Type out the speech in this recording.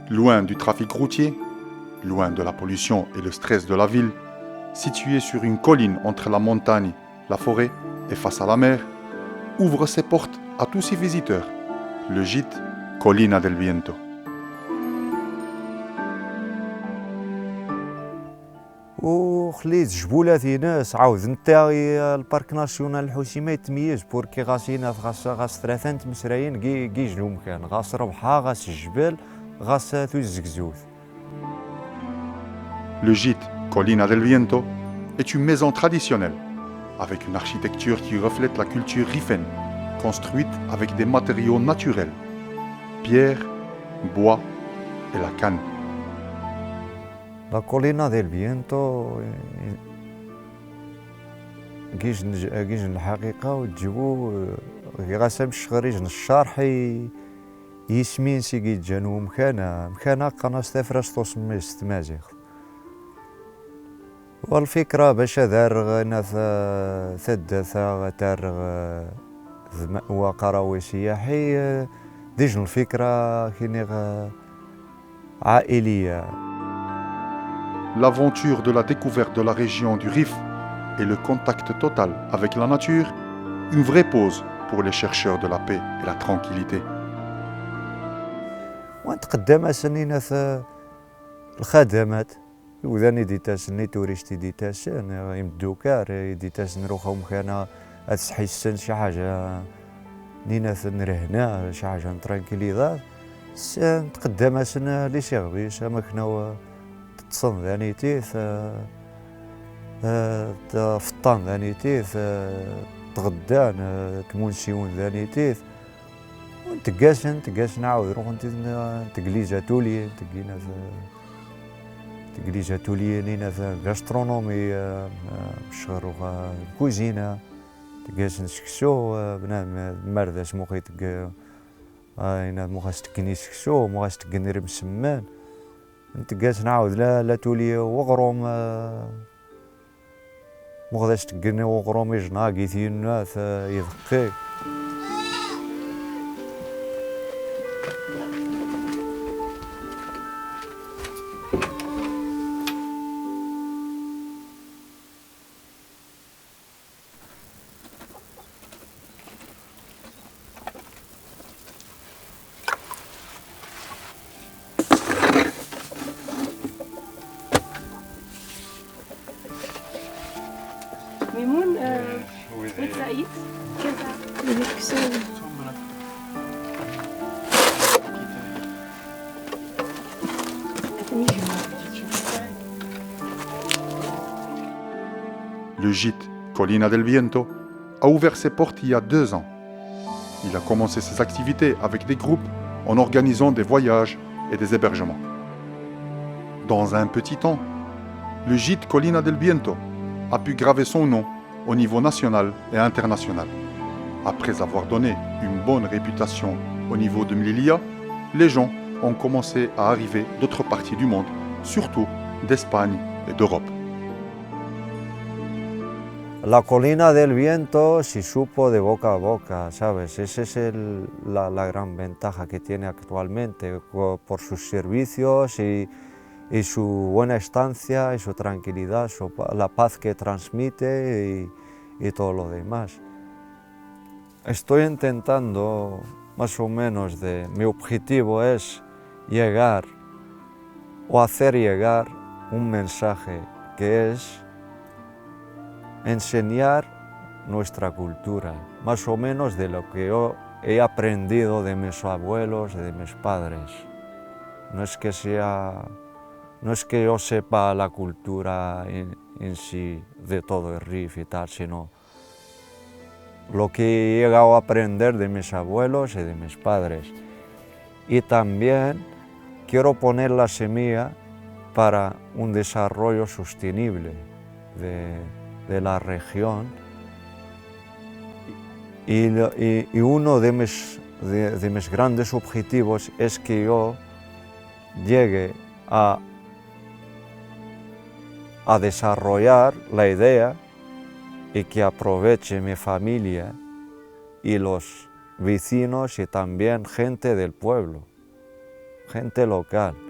Loin du trafic routier, loin de la pollution et le stress de la ville, situé sur une colline entre la montagne, la forêt et face à la mer, ouvre ses portes à tous ses visiteurs, le gîte Colina del Viento. وخليت جبولاتي ناس عاود نتا البارك ناسيونال الحوسيمة يتميز بوركي غاسينا غاس 3 تمسراين كي جنو مكان غاس ربحة غاس الجبال غاس الزقزوث. Le gîte Colina del Viento est une maison traditionnelle, avec une architecture qui reflète la culture rifenne, construite avec des matériaux naturels, pierre, bois et la canne. La Colina del Viento كيج الحقيقة وتجيبو غاسا باش خريج الشرح يسمين سيكي جانو مكانة قناص تفرس توسميس تمازيغ. والفكرة باش دار ناس ثدثا تار وقروي سياحي ديجن الفكرة كيني عائلية. L'aventure de la découverte de la région du Rif et le contact total avec la nature, une vraie pause pour les chercheurs de la paix et la tranquillité. وتقدم سنين الخدمات وذاني ديتاسني توريستي ديتاسن يمدوكار ديتاسن روخو مكانا اتسحيسن شي حاجة نينا نرهنا شي حاجة ترانكيليزات تقدم سنة لي سيرفيس مكنا تصن ذاني تيث فطان ذاني تيث تغدان كمونسيون ذاني تيث تقاسن عاود روح تقليزة تولي تقليزة تولي نينا غاسترونومي شغروها الكوزينة تقاسن سكسو بنادم مرضى سموخي هنا موخاس تكني سكسو موخاس تكني رمسمان تقاسن عاود لا تولي وغروم موخاس تكني وغروم يجناقي ثينا يذقي. ميمون وين سعيد؟ كيف Le gîte Colina del Viento a ouvert ses portes il y a 2 ans. Il a commencé ses activités avec des groupes en organisant des voyages et des hébergements. Dans un petit temps, le gîte Colina del Viento a pu graver son nom au niveau national et international. Après avoir donné une bonne réputation au niveau de Melilla, les gens ont commencé à arriver d'autres parties du monde, surtout d'Espagne et d'Europe. La Colina del Viento se supo de boca a boca, ¿sabes? Esa es la gran ventaja que tiene actualmente por sus servicios y su buena estancia y su tranquilidad, la paz que transmite y todo lo demás. Estoy intentando, más o menos, mi objetivo es llegar o hacer llegar un mensaje que es enseñar nuestra cultura, más o menos de lo que yo he aprendido de mis abuelos y de mis padres. No es que yo sepa la cultura en sí de todo el Rif y tal, sino lo que he llegado a aprender de mis abuelos y de mis padres. Y también quiero poner la semilla para un desarrollo sostenible de la región. Y uno de mis grandes objetivos es que yo llegue a desarrollar la idea y que aproveche mi familia y los vecinos y también gente del pueblo. gente local.